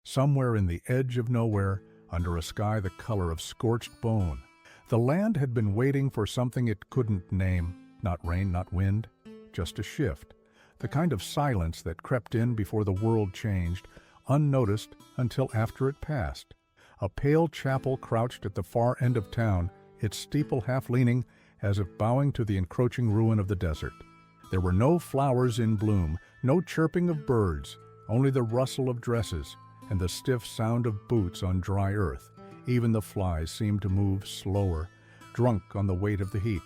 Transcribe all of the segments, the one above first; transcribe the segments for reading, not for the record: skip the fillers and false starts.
somewhere in the edge of nowhere, under a sky the color of scorched bone. The land had been waiting for something it couldn't name, not rain, not wind, just a shift, the kind of silence that crept in before the world changed, unnoticed until after it passed. A pale chapel crouched at the far end of town, its steeple half-leaning, as if bowing to the encroaching ruin of the desert. There were no flowers in bloom, no chirping of birds, only the rustle of dresses and the stiff sound of boots on dry earth. Even the flies seemed to move slower, drunk on the weight of the heat.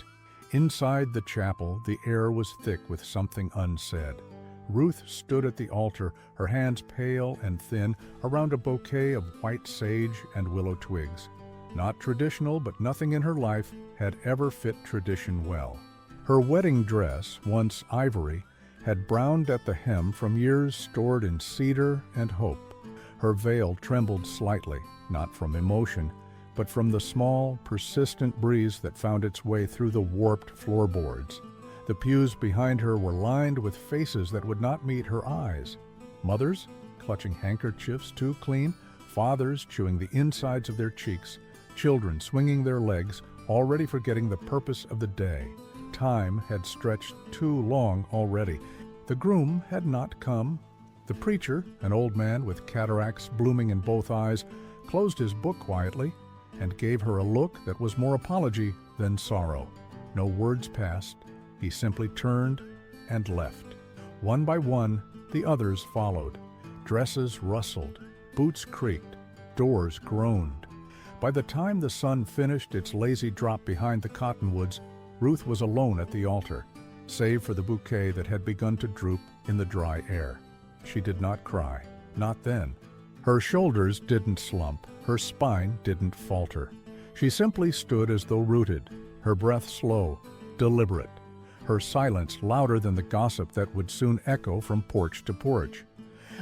Inside the chapel, the air was thick with something unsaid. Ruth stood at the altar, her hands pale and thin, around a bouquet of white sage and willow twigs. Not traditional, but nothing in her life had ever fit tradition well. Her wedding dress, once ivory, had browned at the hem from years stored in cedar and hope. Her veil trembled slightly, not from emotion, but from the small, persistent breeze that found its way through the warped floorboards. The pews behind her were lined with faces that would not meet her eyes. Mothers, clutching handkerchiefs too clean, fathers chewing the insides of their cheeks, children swinging their legs, already forgetting the purpose of the day. Time had stretched too long already. The groom had not come. The preacher, an old man with cataracts blooming in both eyes, closed his book quietly and gave her a look that was more apology than sorrow. No words passed. He simply turned and left. One by one, the others followed. Dresses rustled, boots creaked, doors groaned. By the time the sun finished its lazy drop behind the cottonwoods, Ruth was alone at the altar, save for the bouquet that had begun to droop in the dry air. She did not cry, not then. Her shoulders didn't slump, her spine didn't falter. She simply stood as though rooted, her breath slow, deliberate, her silence louder than the gossip that would soon echo from porch to porch.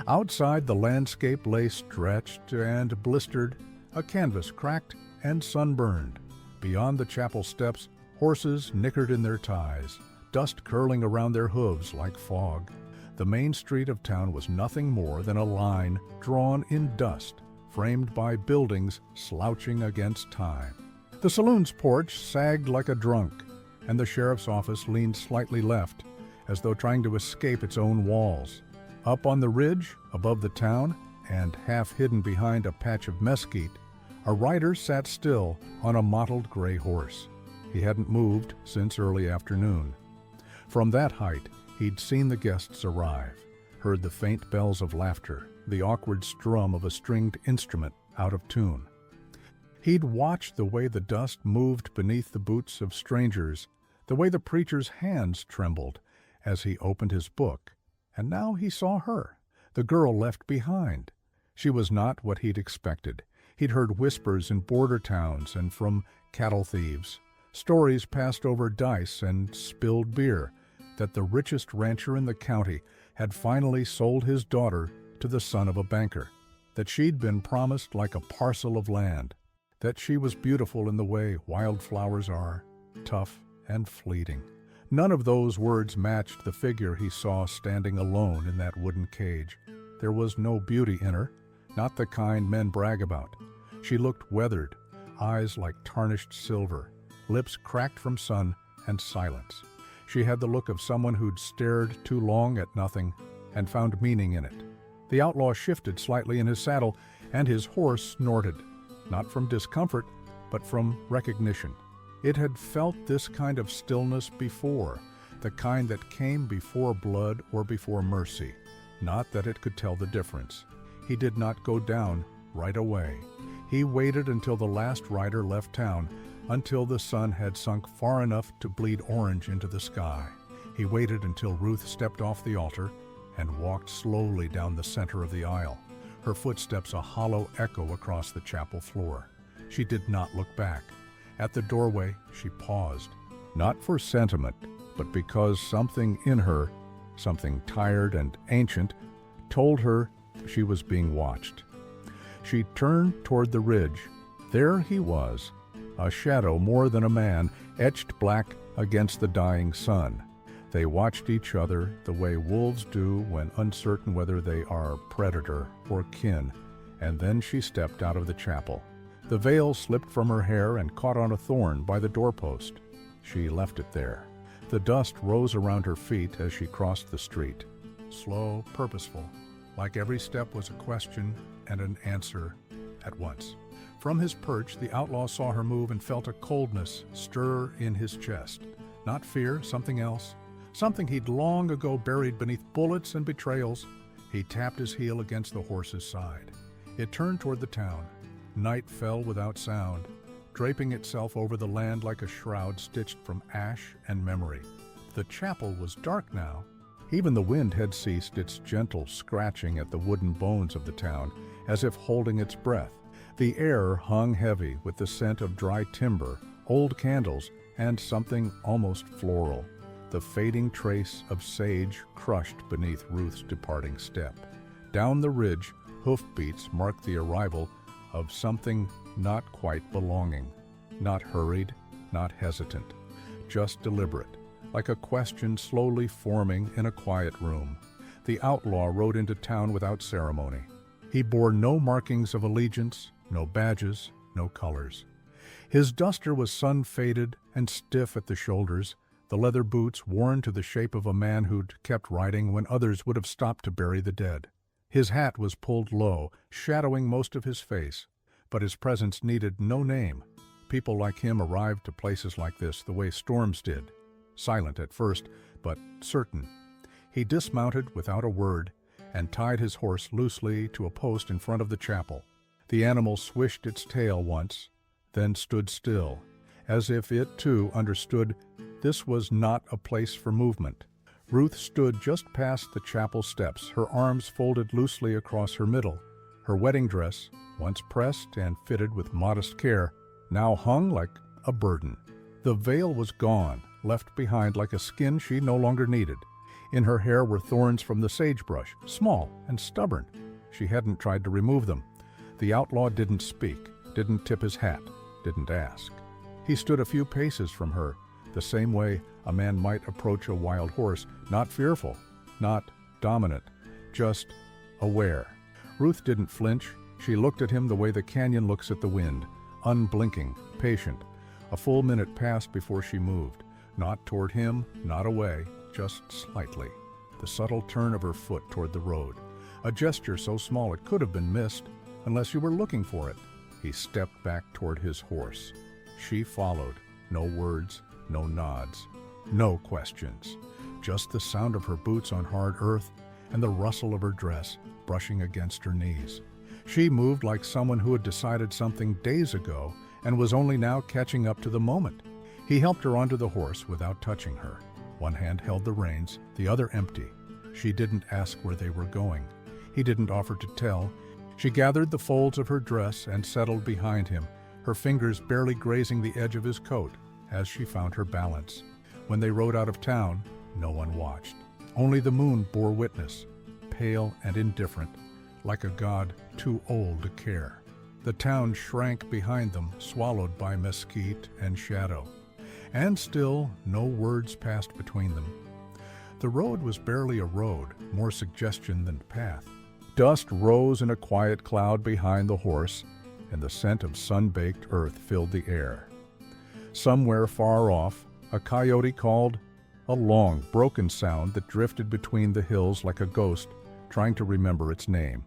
Outside, the landscape lay stretched and blistered, a canvas cracked and sunburned. Beyond the chapel steps, horses nickered in their ties, dust curling around their hooves like fog. The main street of town was nothing more than a line drawn in dust, framed by buildings slouching against time. The saloon's porch sagged like a drunk, and the sheriff's office leaned slightly left, as though trying to escape its own walls. Up on the ridge, above the town, and half hidden behind a patch of mesquite, a rider sat still on a mottled gray horse. He hadn't moved since early afternoon. From that height, he'd seen the guests arrive, heard the faint bells of laughter, the awkward strum of a stringed instrument out of tune. He'd watched the way the dust moved beneath the boots of strangers, the way the preacher's hands trembled as he opened his book, and now he saw her, the girl left behind. She was not what he'd expected. He'd heard whispers in border towns and from cattle thieves, stories passed over dice and spilled beer, that the richest rancher in the county had finally sold his daughter to the son of a banker, that she'd been promised like a parcel of land, that she was beautiful in the way wildflowers are, tough and fleeting. None of those words matched the figure he saw standing alone in that wooden cage. There was no beauty in her, not the kind men brag about. She looked weathered, eyes like tarnished silver, lips cracked from sun and silence. She had the look of someone who'd stared too long at nothing and found meaning in it. The outlaw shifted slightly in his saddle, and his horse snorted, not from discomfort, but from recognition. It had felt this kind of stillness before, the kind that came before blood or before mercy, not that it could tell the difference. He did not go down right away. He waited until the last rider left town, until the sun had sunk far enough to bleed orange into the sky. He waited until Ruth stepped off the altar and walked slowly down the center of the aisle, her footsteps a hollow echo across the chapel floor. She did not look back. At the doorway, she paused, not for sentiment, but because something in her, something tired and ancient, told her she was being watched. She turned toward the ridge. There he was, a shadow more than a man, etched black against the dying sun. They watched each other the way wolves do when uncertain whether they are predator or kin, and then she stepped out of the chapel. The veil slipped from her hair and caught on a thorn by the doorpost. She left it there. The dust rose around her feet as she crossed the street. Slow, purposeful, like every step was a question and an answer at once. From his perch, the outlaw saw her move and felt a coldness stir in his chest. Not fear, something else. Something he'd long ago buried beneath bullets and betrayals. He tapped his heel against the horse's side. It turned toward the town. Night fell without sound, draping itself over the land like a shroud stitched from ash and memory. The chapel was dark now. Even the wind had ceased its gentle scratching at the wooden bones of the town, as if holding its breath. The air hung heavy with the scent of dry timber, old candles, and something almost floral, the fading trace of sage crushed beneath Ruth's departing step. Down the ridge, hoofbeats marked the arrival of something not quite belonging, not hurried, not hesitant, just deliberate, like a question slowly forming in a quiet room. The outlaw rode into town without ceremony. He bore no markings of allegiance, no badges, no colors. His duster was sun-faded and stiff at the shoulders, the leather boots worn to the shape of a man who'd kept riding when others would have stopped to bury the dead. His hat was pulled low, shadowing most of his face, but his presence needed no name. People like him arrived to places like this the way storms did, silent at first, but certain. He dismounted without a word and tied his horse loosely to a post in front of the chapel. The animal swished its tail once, then stood still, as if it too understood this was not a place for movement. Ruth stood just past the chapel steps, her arms folded loosely across her middle. Her wedding dress, once pressed and fitted with modest care, now hung like a burden. The veil was gone, left behind like a skin she no longer needed. In her hair were thorns from the sagebrush, small and stubborn. She hadn't tried to remove them. The outlaw didn't speak, didn't tip his hat, didn't ask. He stood a few paces from her, the same way a man might approach a wild horse, not fearful, not dominant, just aware. Ruth didn't flinch. She looked at him the way the canyon looks at the wind, unblinking, patient. A full minute passed before she moved, not toward him, not away, just slightly. The subtle turn of her foot toward the road, a gesture so small it could have been missed, unless you were looking for it. He stepped back toward his horse. She followed. No words, no nods, no questions. Just the sound of her boots on hard earth and the rustle of her dress brushing against her knees. She moved like someone who had decided something days ago and was only now catching up to the moment. He helped her onto the horse without touching her. One hand held the reins, the other empty. She didn't ask where they were going. He didn't offer to tell. She gathered the folds of her dress and settled behind him, her fingers barely grazing the edge of his coat as she found her balance. When they rode out of town, no one watched. Only the moon bore witness, pale and indifferent, like a god too old to care. The town shrank behind them, swallowed by mesquite and shadow. And still, no words passed between them. The road was barely a road, more suggestion than path. Dust rose in a quiet cloud behind the horse, and the scent of sun-baked earth filled the air. Somewhere far off, a coyote called, a long, broken sound that drifted between the hills like a ghost, trying to remember its name.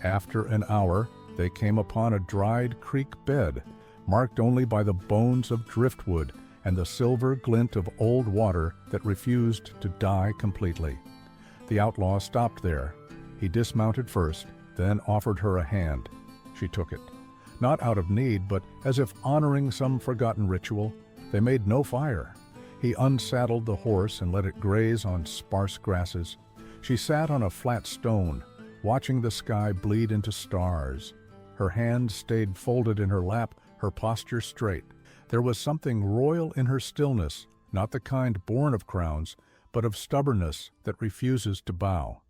After an hour, they came upon a dried creek bed, marked only by the bones of driftwood and the silver glint of old water that refused to die completely. The outlaw stopped there. He dismounted first, then offered her a hand. She took it. Not out of need, but as if honoring some forgotten ritual. They made no fire. He unsaddled the horse and let it graze on sparse grasses. She sat on a flat stone, watching the sky bleed into stars. Her hands stayed folded in her lap, her posture straight. There was something royal in her stillness, not the kind born of crowns, but of stubbornness that refuses to bow.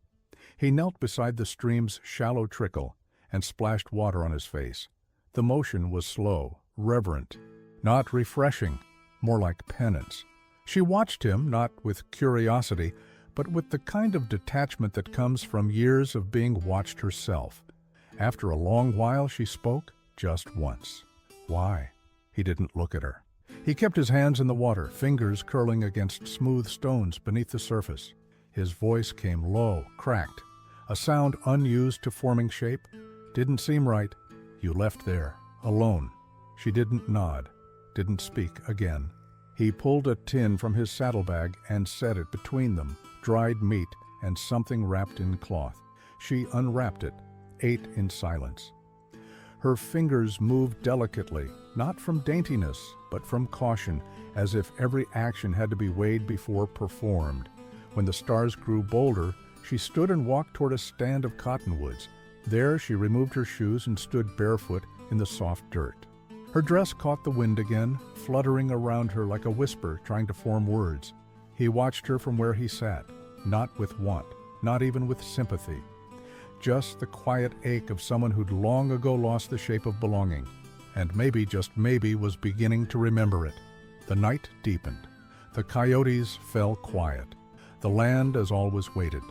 He knelt beside the stream's shallow trickle and splashed water on his face. The motion was slow, reverent, not refreshing, more like penance. She watched him, not with curiosity, but with the kind of detachment that comes from years of being watched herself. After a long while she spoke, just once. Why? He didn't look at her. He kept his hands in the water, fingers curling against smooth stones beneath the surface. His voice came low, cracked, a sound unused to forming shape. Didn't seem right. You left there, alone. She didn't nod, didn't speak again. He pulled a tin from his saddlebag and set it between them, dried meat and something wrapped in cloth. She unwrapped it, ate in silence. Her fingers moved delicately, not from daintiness, but from caution, as if every action had to be weighed before performed. When the stars grew bolder, she stood and walked toward a stand of cottonwoods. There she removed her shoes and stood barefoot in the soft dirt. Her dress caught the wind again, fluttering around her like a whisper trying to form words. He watched her from where he sat, not with want, not even with sympathy. Just the quiet ache of someone who'd long ago lost the shape of belonging, and maybe, just maybe, was beginning to remember it. The night deepened. The coyotes fell quiet. The land, as always, waited.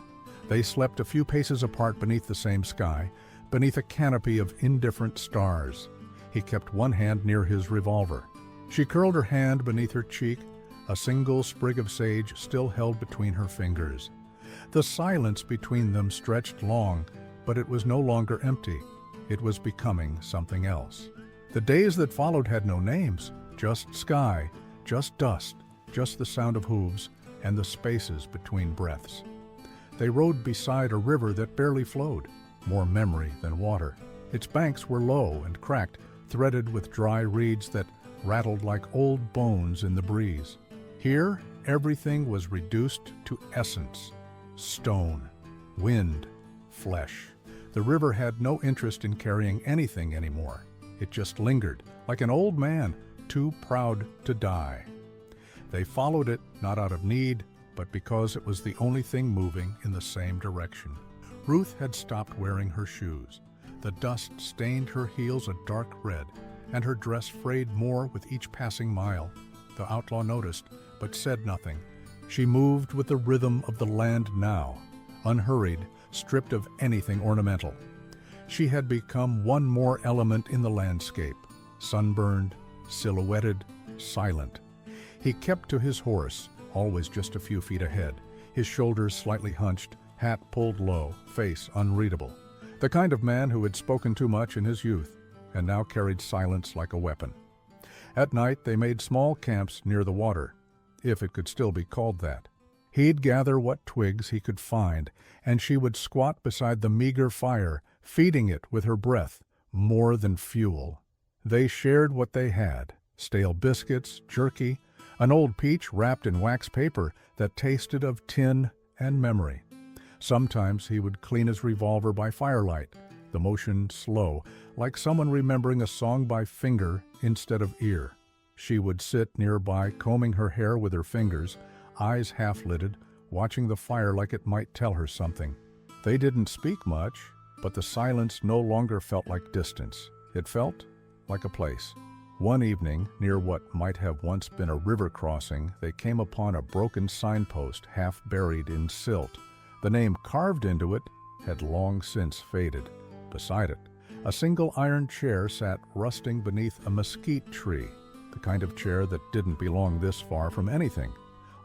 They slept a few paces apart beneath the same sky, beneath a canopy of indifferent stars. He kept one hand near his revolver. She curled her hand beneath her cheek, a single sprig of sage still held between her fingers. The silence between them stretched long, but it was no longer empty. It was becoming something else. The days that followed had no names, just sky, just dust, just the sound of hooves, and the spaces between breaths. They rode beside a river that barely flowed, more memory than water. Its banks were low and cracked, threaded with dry reeds that rattled like old bones in the breeze. Here, everything was reduced to essence: stone, wind, flesh. The river had no interest in carrying anything anymore. It just lingered, like an old man, too proud to die. They followed it, not out of need, but because it was the only thing moving in the same direction. Ruth had stopped wearing her shoes. The dust stained her heels a dark red, and her dress frayed more with each passing mile. The outlaw noticed, but said nothing. She moved with the rhythm of the land now, unhurried, stripped of anything ornamental. She had become one more element in the landscape, sunburned, silhouetted, silent. He kept to his horse, always just a few feet ahead, his shoulders slightly hunched, hat pulled low, face unreadable. The kind of man who had spoken too much in his youth, and now carried silence like a weapon. At night they made small camps near the water, if it could still be called that. He'd gather what twigs he could find, and she would squat beside the meager fire, feeding it with her breath, more than fuel. They shared what they had: stale biscuits, jerky, an old peach wrapped in wax paper that tasted of tin and memory. Sometimes he would clean his revolver by firelight, the motion slow, like someone remembering a song by finger instead of ear. She would sit nearby, combing her hair with her fingers, eyes half-lidded, watching the fire like it might tell her something. They didn't speak much, but the silence no longer felt like distance. It felt like a place. One evening, near what might have once been a river crossing, they came upon a broken signpost half buried in silt. The name carved into it had long since faded. Beside it, a single iron chair sat rusting beneath a mesquite tree, the kind of chair that didn't belong this far from anything.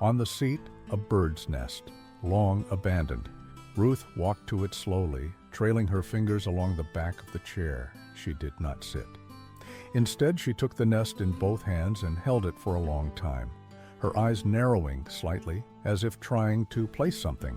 On the seat, a bird's nest, long abandoned. Ruth walked to it slowly, trailing her fingers along the back of the chair. She did not sit. Instead, she took the nest in both hands and held it for a long time, her eyes narrowing slightly, as if trying to place something.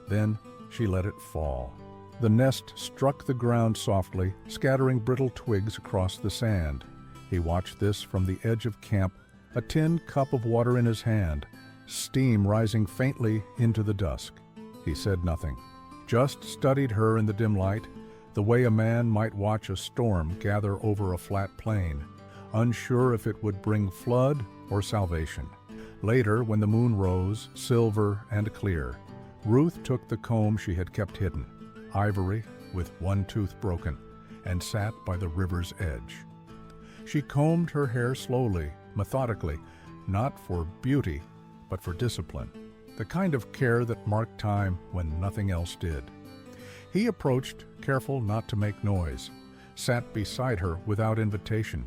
Then she let it fall. The nest struck the ground softly, scattering brittle twigs across the sand. He watched this from the edge of camp, a tin cup of water in his hand, steam rising faintly into the dusk. He said nothing, just studied her in the dim light, the way a man might watch a storm gather over a flat plain, unsure if it would bring flood or salvation. Later, when the moon rose, silver and clear, Ruth took the comb she had kept hidden, ivory with one tooth broken, and sat by the river's edge. She combed her hair slowly, methodically, not for beauty, but for discipline, the kind of care that marked time when nothing else did. He approached, careful not to make noise, sat beside her without invitation.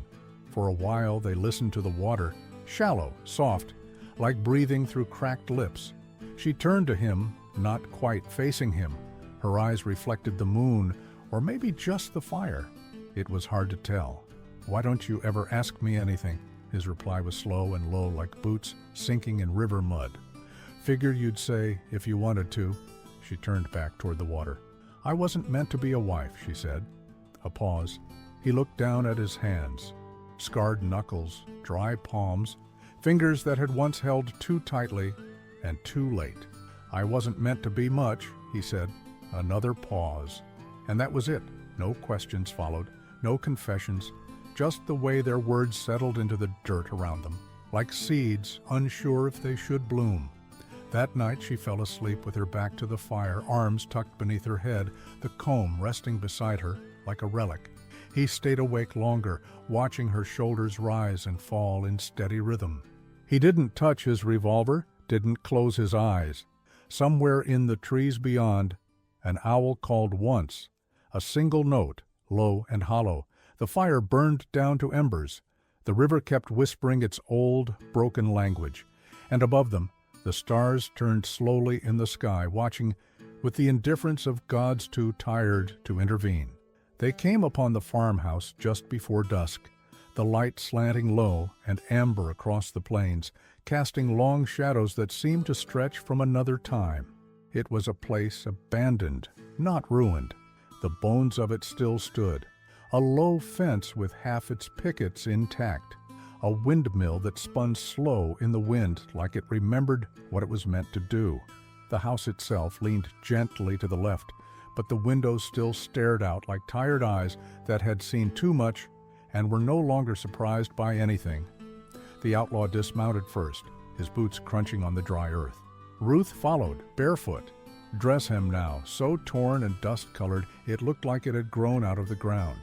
For a while they listened to the water, shallow, soft, like breathing through cracked lips. She turned to him, not quite facing him. Her eyes reflected the moon, or maybe just the fire. It was hard to tell. "Why don't you ever ask me anything?" His reply was slow and low, like boots sinking in river mud. "Figured you'd say if you wanted to." She turned back toward the water. "I wasn't meant to be a wife," she said. A pause. He looked down at his hands. Scarred knuckles, dry palms, fingers that had once held too tightly and too late. "I wasn't meant to be much," he said. Another pause. And that was it. No questions followed, no confessions, just the way their words settled into the dirt around them, like seeds unsure if they should bloom. That night she fell asleep with her back to the fire, arms tucked beneath her head, the comb resting beside her like a relic. He stayed awake longer, watching her shoulders rise and fall in steady rhythm. He didn't touch his revolver, didn't close his eyes. Somewhere in the trees beyond, an owl called once, a single note, low and hollow. The fire burned down to embers. The river kept whispering its old, broken language. And above them, the stars turned slowly in the sky, watching with the indifference of gods too tired to intervene. They came upon the farmhouse just before dusk, the light slanting low and amber across the plains, casting long shadows that seemed to stretch from another time. It was a place abandoned, not ruined. The bones of it still stood. A low fence with half its pickets intact. A windmill that spun slow in the wind like it remembered what it was meant to do. The house itself leaned gently to the left, but the windows still stared out like tired eyes that had seen too much and were no longer surprised by anything. The outlaw dismounted first, his boots crunching on the dry earth. Ruth followed, barefoot, dress hem now, so torn and dust-colored it looked like it had grown out of the ground.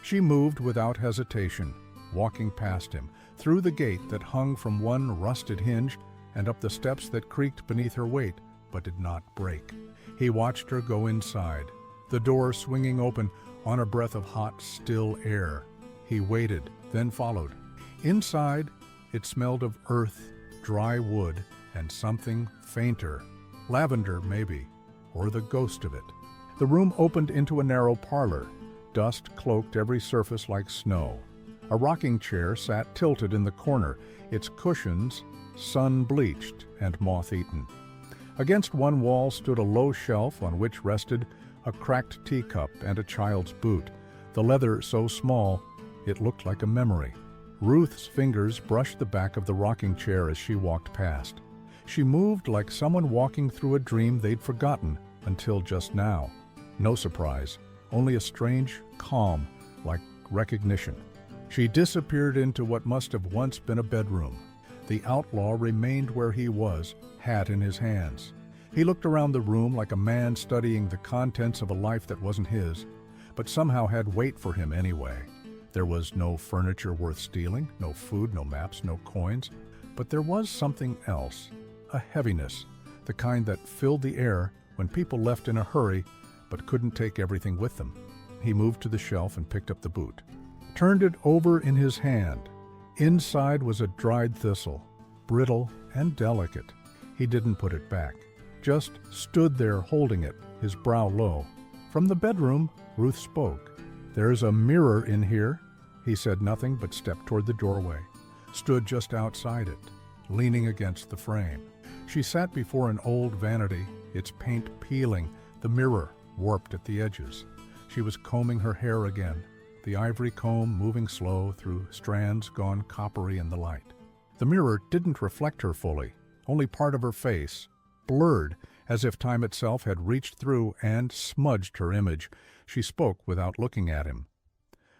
She moved without hesitation, walking past him, through the gate that hung from one rusted hinge and up the steps that creaked beneath her weight but did not break. He watched her go inside, the door swinging open on a breath of hot, still air. He waited, then followed. Inside, it smelled of earth, dry wood, and something fainter, lavender maybe, or the ghost of it. The room opened into a narrow parlor. Dust cloaked every surface like snow. A rocking chair sat tilted in the corner, its cushions sun-bleached and moth-eaten. Against one wall stood a low shelf on which rested a cracked teacup and a child's boot, the leather so small it looked like a memory. Ruth's fingers brushed the back of the rocking chair as she walked past. She moved like someone walking through a dream they'd forgotten until just now. No surprise, only a strange calm, like recognition. She disappeared into what must have once been a bedroom. The outlaw remained where he was, hat in his hands. He looked around the room like a man studying the contents of a life that wasn't his, but somehow had weight for him anyway. There was no furniture worth stealing, no food, no maps, no coins, but there was something else, a heaviness, the kind that filled the air when people left in a hurry but couldn't take everything with them. He moved to the shelf and picked up the boot, turned it over in his hand. Inside was a dried thistle, brittle and delicate. He didn't put it back, just stood there holding it, his brow low. From the bedroom, Ruth spoke. "There's a mirror in here." He said nothing but stepped toward the doorway, stood just outside it, leaning against the frame. She sat before an old vanity, its paint peeling, the mirror warped at the edges. She was combing her hair again, the ivory comb moving slow through strands gone coppery in the light. The mirror didn't reflect her fully, only part of her face, blurred, as if time itself had reached through and smudged her image. She spoke without looking at him.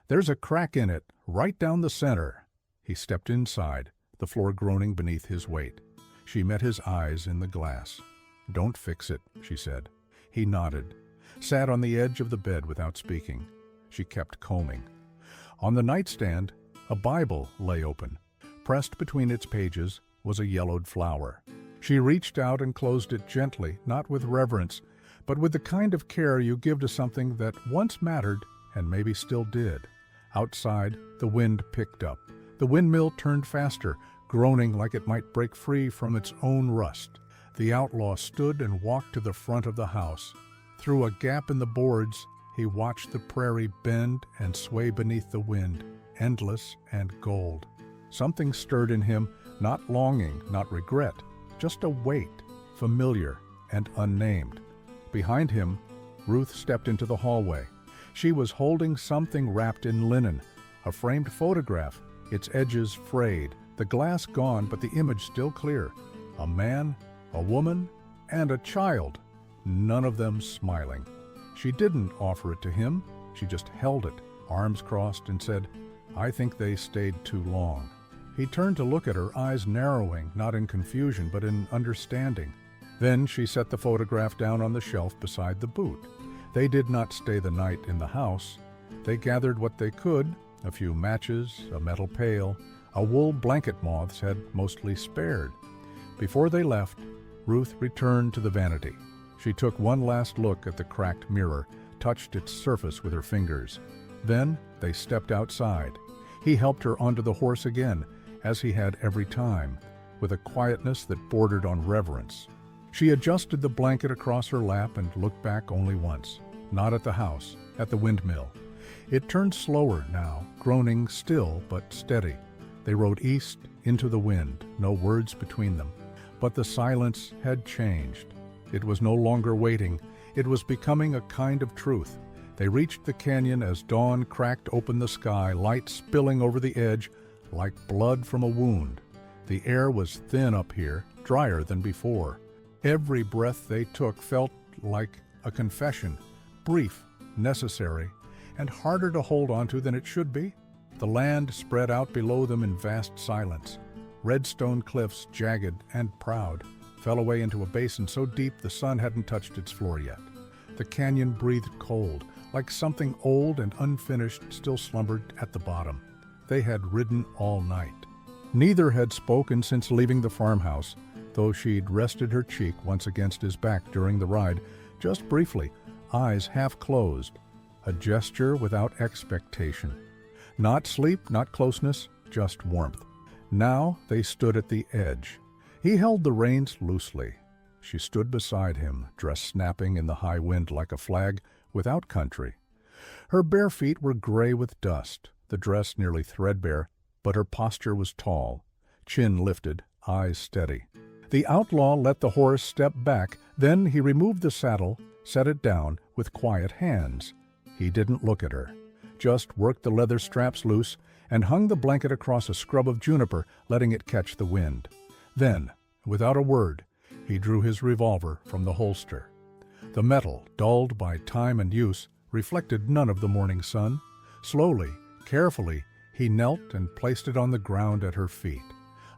"There's a crack in it, right down the center." He stepped inside, the floor groaning beneath his weight. She met his eyes in the glass. "Don't fix it," she said. He nodded, sat on the edge of the bed without speaking. She kept combing. On the nightstand, a Bible lay open. Pressed between its pages was a yellowed flower. She reached out and closed it gently, not with reverence, but with the kind of care you give to something that once mattered and maybe still did. Outside, the wind picked up. The windmill turned faster, groaning like it might break free from its own rust. The outlaw stood and walked to the front of the house. Through a gap in the boards, he watched the prairie bend and sway beneath the wind, endless and gold. Something stirred in him, not longing, not regret, just a weight, familiar and unnamed. Behind him, Ruth stepped into the hallway. She was holding something wrapped in linen, a framed photograph, its edges frayed, the glass gone but the image still clear. A man, a woman, and a child, none of them smiling. She didn't offer it to him, she just held it, arms crossed, and said, "I think they stayed too long." He turned to look at her, eyes narrowing, not in confusion but in understanding. Then she set the photograph down on the shelf beside the boot. They did not stay the night in the house. They gathered what they could, a few matches, a metal pail, a wool blanket moths had mostly spared. Before they left, Ruth returned to the vanity. She took one last look at the cracked mirror, touched its surface with her fingers. Then they stepped outside. He helped her onto the horse again, as he had every time, with a quietness that bordered on reverence. She adjusted the blanket across her lap and looked back only once, not at the house, at the windmill. It turned slower now, groaning still but steady. They rode east into the wind, no words between them. But the silence had changed. It was no longer waiting. It was becoming a kind of truth. They reached the canyon as dawn cracked open the sky, light spilling over the edge like blood from a wound. The air was thin up here, drier than before. Every breath they took felt like a confession, brief, necessary, and harder to hold onto than it should be. The land spread out below them in vast silence. Red stone cliffs, jagged and proud, fell away into a basin so deep the sun hadn't touched its floor yet. The canyon breathed cold, like something old and unfinished still slumbered at the bottom. They had ridden all night. Neither had spoken since leaving the farmhouse, though she'd rested her cheek once against his back during the ride, just briefly, eyes half closed, a gesture without expectation. Not sleep, not closeness, just warmth. Now they stood at the edge. He held the reins loosely. She stood beside him, dress snapping in the high wind like a flag without country. Her bare feet were gray with dust, the dress nearly threadbare, but her posture was tall, chin lifted, eyes steady. The outlaw let the horse step back, then he removed the saddle, set it down with quiet hands. He didn't look at her, just worked the leather straps loose and hung the blanket across a scrub of juniper, letting it catch the wind. Then, without a word, he drew his revolver from the holster. The metal, dulled by time and use, reflected none of the morning sun. Slowly, carefully, he knelt and placed it on the ground at her feet.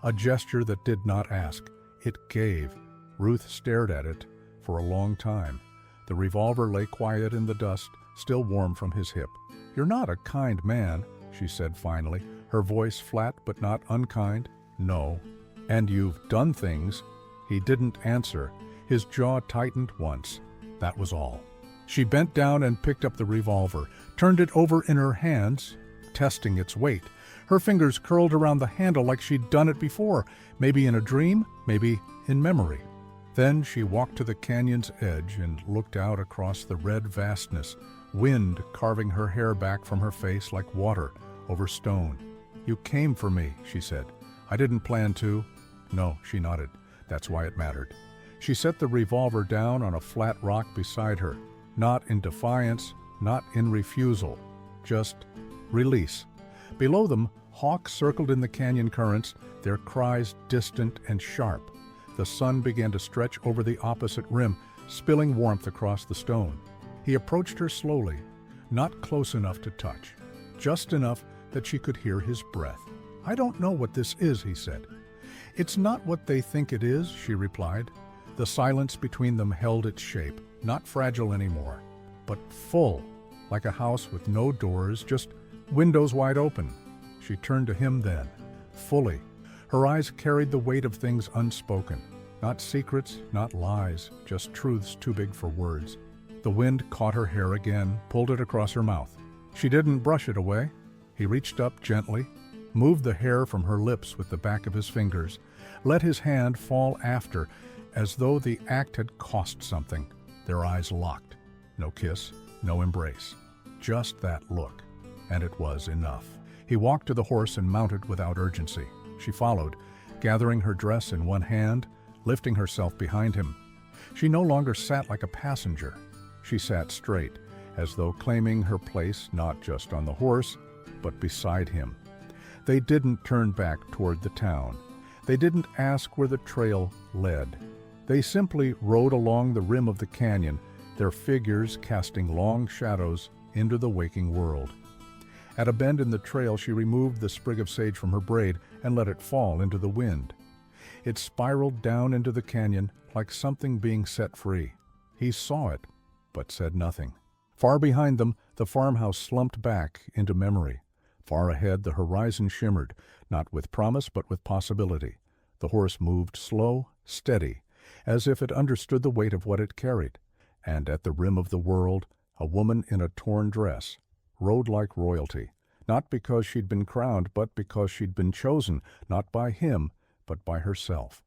A gesture that did not ask. It gave. Ruth stared at it for a long time. The revolver lay quiet in the dust, still warm from his hip. "You're not a kind man," she said finally, her voice flat but not unkind. "No." "And you've done things." He didn't answer. His jaw tightened once. That was all. She bent down and picked up the revolver, turned it over in her hands, testing its weight. Her fingers curled around the handle like she'd done it before, maybe in a dream, maybe in memory. Then she walked to the canyon's edge and looked out across the red vastness, wind carving her hair back from her face like water over stone. "You came for me," she said. "I didn't plan to." "No," she nodded. "That's why it mattered." She set the revolver down on a flat rock beside her, not in defiance, not in refusal, just release. Below them, hawks circled in the canyon currents, their cries distant and sharp. The sun began to stretch over the opposite rim, spilling warmth across the stone. He approached her slowly, not close enough to touch, just enough that she could hear his breath. "I don't know what this is," he said. "It's not what they think it is," she replied. The silence between them held its shape, not fragile anymore, but full, like a house with no doors, just windows wide open. She turned to him then, fully. Her eyes carried the weight of things unspoken. Not secrets, not lies, just truths too big for words. The wind caught her hair again, pulled it across her mouth. She didn't brush it away. He reached up gently, moved the hair from her lips with the back of his fingers, let his hand fall after, as though the act had cost something. Their eyes locked. No kiss, no embrace. Just that look. And it was enough. He walked to the horse and mounted without urgency. She followed, gathering her dress in one hand, lifting herself behind him. She no longer sat like a passenger. She sat straight, as though claiming her place not just on the horse, but beside him. They didn't turn back toward the town. They didn't ask where the trail led. They simply rode along the rim of the canyon, their figures casting long shadows into the waking world. At a bend in the trail, she removed the sprig of sage from her braid and let it fall into the wind. It spiraled down into the canyon like something being set free. He saw it, but said nothing. Far behind them, the farmhouse slumped back into memory. Far ahead, the horizon shimmered, not with promise but with possibility. The horse moved slow, steady, as if it understood the weight of what it carried. And at the rim of the world, a woman in a torn dress rode like royalty, not because she'd been crowned, but because she'd been chosen, not by him, but by herself.